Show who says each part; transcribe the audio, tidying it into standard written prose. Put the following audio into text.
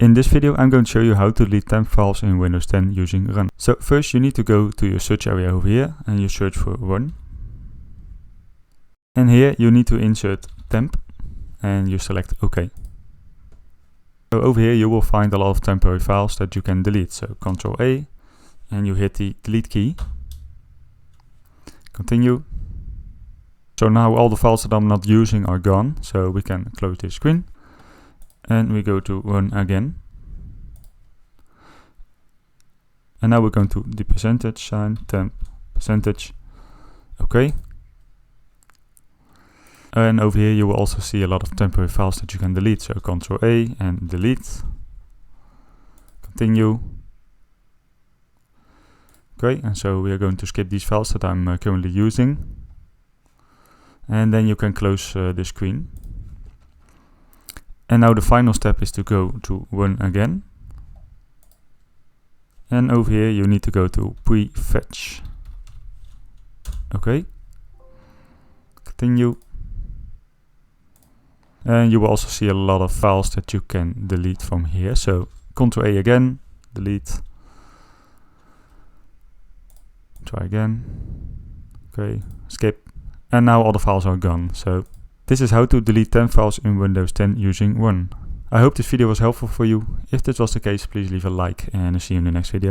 Speaker 1: In this video I'm going to show you how to delete temp files in Windows 10 using Run. So first you need to go to your search area over here and you search for Run. And here you need to insert temp and you select OK. So over here you will find a lot of temporary files that you can delete. So Ctrl A and you hit the delete key. Continue. So now all the files that I'm not using are gone, so we can close this screen. And we go to Run again. And now we're going to the percentage sign, temp, percentage, OK. And over here you will also see a lot of temporary files that you can delete. So Ctrl A and delete. Continue. Okay, and so we are going to skip these files that I'm currently using. And then you can close the screen. And now the final step is to go to Run again. And over here you need to go to Prefetch. Okay. Continue. And you will also see a lot of files that you can delete from here. So Ctrl A again, delete. Try again. Okay, skip. And now all the files are gone. So this is how to delete temp files in Windows 10 using Run. I hope this video was helpful for you. If this was the case, please leave a like and I'll see you in the next video.